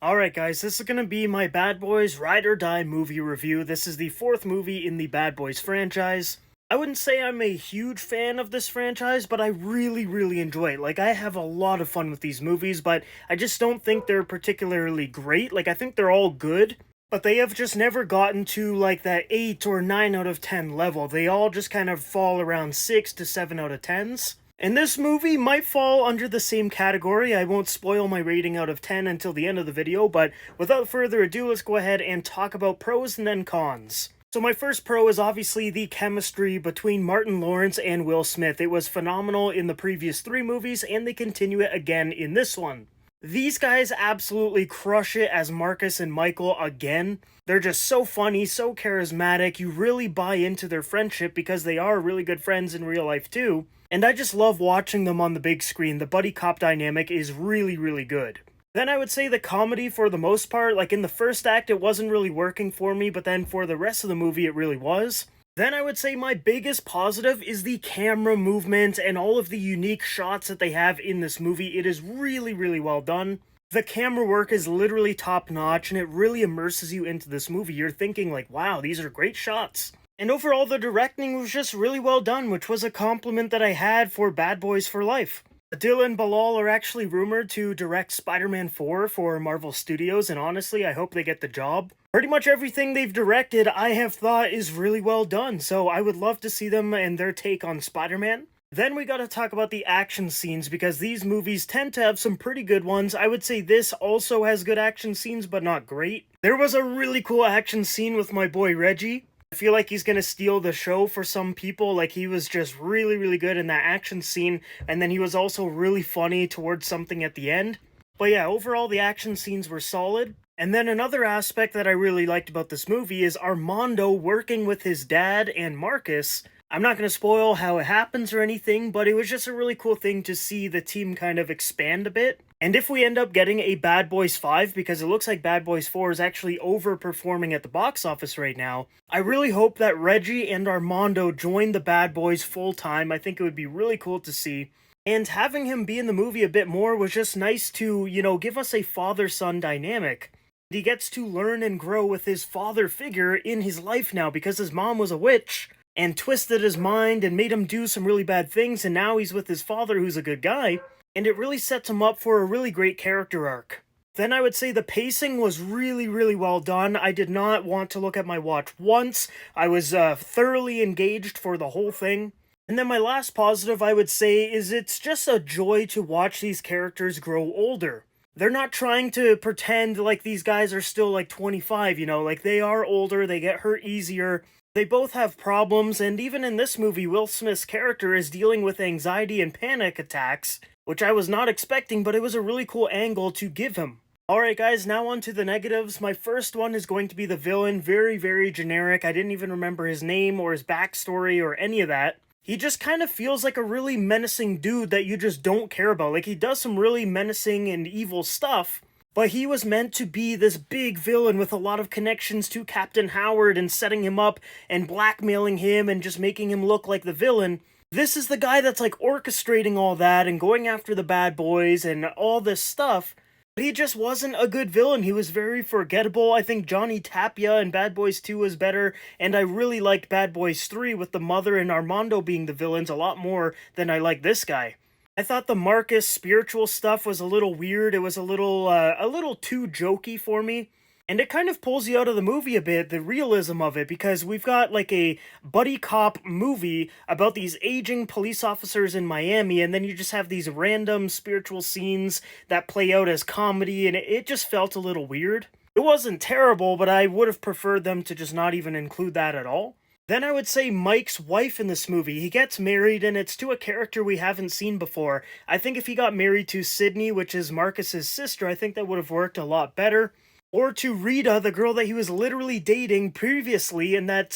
Alright guys, this is gonna be my Bad Boys Ride or Die movie review. This is the fourth movie in the Bad Boys franchise. I wouldn't say I'm a huge fan of this franchise, but I really enjoy it. Like, I have a lot of fun with these movies, but I just don't think they're particularly great. Like, I think they're all good, but they have just never gotten to, like, that 8 or 9 out of 10 level. They all just kind of fall around 6 to 7 out of 10s. And this movie might fall under the same category. I won't spoil my rating out of 10 until the end of the video, but without further ado, let's go ahead and talk about pros and then cons. So my first pro is obviously the chemistry between Martin Lawrence and Will Smith. It was phenomenal in the previous 3 movies, and they continue it again in this one. These guys absolutely crush it as Marcus and Michael again. They're just so funny, so charismatic. You really buy into their friendship because they are really good friends in real life too. And I just love watching them on the big screen. The buddy cop dynamic is really good. Then I would say the comedy for the most part, like in the first act it wasn't really working for me, but then for the rest of the movie it really was. Then I would say my biggest positive is the camera movement and all of the unique shots that they have in this movie. It is really well done. The camera work is literally top notch and it really immerses you into this movie. You're thinking like, wow, these are great shots. And overall, the directing was just really well done, which was a compliment that I had for Bad Boys for Life. Dylan Bilal are actually rumored to direct Spider-Man 4 for Marvel Studios, and honestly, I hope they get the job. Pretty much everything they've directed, I have thought is really well done, so I would love to see them and their take on Spider-Man. Then we gotta talk about the action scenes, because these movies tend to have some pretty good ones. I would say this also has good action scenes, but not great. There was a really cool action scene with my boy Reggie. I feel like he's gonna steal the show for some people. Like, he was just really good in that action scene, and then he was also really funny towards something at the end. But yeah, overall the action scenes were solid. And then another aspect that I really liked about this movie is Armando working with his dad and Marcus. I'm not going to spoil how it happens or anything, but it was just a really cool thing to see the team kind of expand a bit. And if we end up getting a Bad Boys 5, because it looks like Bad Boys 4 is actually overperforming at the box office right now, I really hope that Reggie and Armando join the Bad Boys full time. I think it would be really cool to see. And having him be in the movie a bit more was just nice to, give us a father-son dynamic. He gets to learn and grow with his father figure in his life now because his mom was a witch and twisted his mind and made him do some really bad things, and now he's with his father who's a good guy, and it really sets him up for a really great character arc. Then I would say the pacing was really well done. I did not want to look at my watch once. I was thoroughly engaged for the whole thing. And then my last positive I would say is it's just a joy to watch these characters grow older. They're not trying to pretend like these guys are still like 25, like they are older, they get hurt easier. They both have problems, and even in this movie, Will Smith's character is dealing with anxiety and panic attacks, which I was not expecting, but it was a really cool angle to give him. Alright guys, now on to the negatives. My first one is going to be the villain. Very generic. I didn't even remember his name or his backstory or any of that. He just kind of feels like a really menacing dude that you just don't care about. Like, he does some really menacing and evil stuff, but he was meant to be this big villain with a lot of connections to Captain Howard and setting him up and blackmailing him and just making him look like the villain. This is the guy that's like orchestrating all that and going after the bad boys and all this stuff. But he just wasn't a good villain. He was very forgettable. I think Johnny Tapia in Bad Boys 2 was better, and I really liked Bad Boys 3 with the mother and Armando being the villains a lot more than I like this guy. I thought the Marcus spiritual stuff was a little weird. It was a little too jokey for me. And it kind of pulls you out of the movie a bit, the realism of it, because we've got like a buddy cop movie about these aging police officers in Miami, and then you just have these random spiritual scenes that play out as comedy, and it just felt a little weird. It wasn't terrible, but I would have preferred them to just not even include that at all. Then I would say Mike's wife in this movie. He gets married, and it's to a character we haven't seen before. I think if he got married to Sydney, which is Marcus's sister, I think that would have worked a lot better. Or to Rita, the girl that he was literally dating previously, and that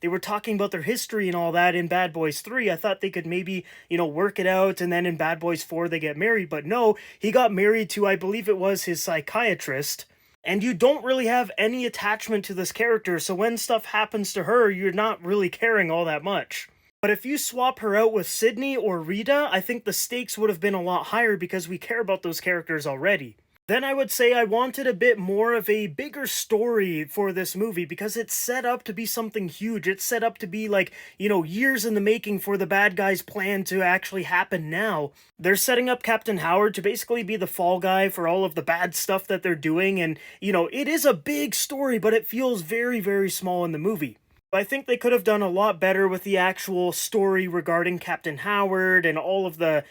they were talking about their history and all that in Bad Boys 3. I thought they could maybe, work it out, and then in Bad Boys 4 they get married. But no, he got married to, I believe it was his psychiatrist. And you don't really have any attachment to this character, so when stuff happens to her, you're not really caring all that much. But if you swap her out with Sydney or Rita, I think the stakes would have been a lot higher because we care about those characters already. Then I would say I wanted a bit more of a bigger story for this movie because it's set up to be something huge. It's set up to be like, years in the making for the bad guys' plan to actually happen now. They're setting up Captain Howard to basically be the fall guy for all of the bad stuff that they're doing. And, it is a big story, but it feels very, very small in the movie. I think they could have done a lot better with the actual story regarding Captain Howard and all of the,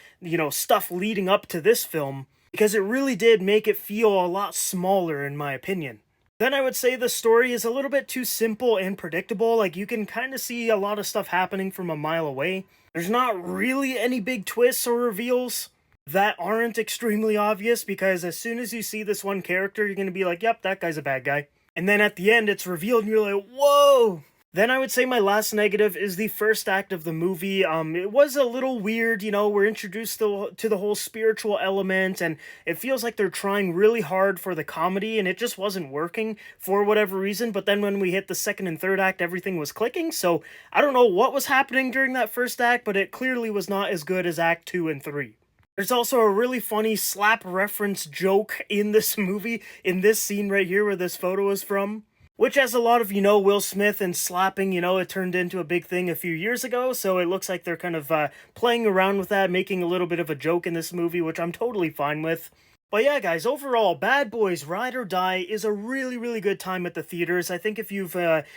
stuff leading up to this film, because it really did make it feel a lot smaller in my opinion. Then I would say the story is a little bit too simple and predictable, like you can kind of see a lot of stuff happening from a mile away. There's not really any big twists or reveals that aren't extremely obvious, because as soon as you see this one character, you're going to be like, yep, that guy's a bad guy. And then at the end, it's revealed and you're like, whoa! Then I would say my last negative is the first act of the movie. It was a little weird, we're introduced to the whole spiritual element, and it feels like they're trying really hard for the comedy, and it just wasn't working for whatever reason. But then when we hit the second and third act, everything was clicking, so I don't know what was happening during that first act, but it clearly was not as good as Act 2 and 3. There's also a really funny slap reference joke in this movie, in this scene right here where this photo is from. Which, as a lot of you know, Will Smith and slapping, it turned into a big thing a few years ago, so it looks like they're kind of playing around with that, making a little bit of a joke in this movie, which I'm totally fine with. But yeah, guys, overall, Bad Boys Ride or Die is a really, really good time at the theaters. I think if you've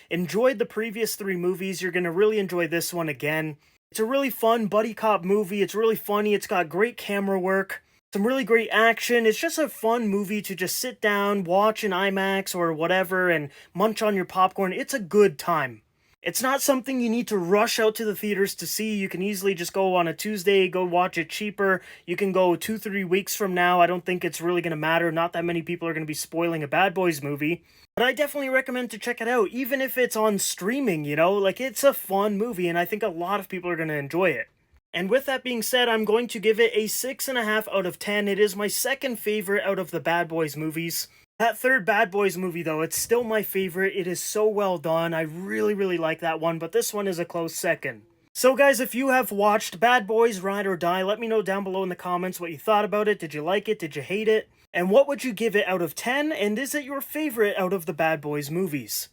enjoyed the previous 3 movies, you're going to really enjoy this one again. It's a really fun buddy cop movie. It's really funny. It's got great camera work. Some really great action. It's just a fun movie to just sit down, watch in IMAX or whatever, and munch on your popcorn. It's a good time. It's not something you need to rush out to the theaters to see. You can easily just go on a Tuesday, go watch it cheaper. You can go 2-3 weeks from now. I don't think it's really going to matter. Not that many people are going to be spoiling a Bad Boys movie. But I definitely recommend to check it out, even if it's on streaming, Like, it's a fun movie, and I think a lot of people are going to enjoy it. And with that being said, I'm going to give it a 6.5 out of 10. It is my second favorite out of the Bad Boys movies. That third Bad Boys movie, though, it's still my favorite. It is so well done. I really, really like that one, but this one is a close second. So guys, if you have watched Bad Boys Ride or Die, let me know down below in the comments what you thought about it. Did you like it? Did you hate it? And what would you give it out of 10? And is it your favorite out of the Bad Boys movies?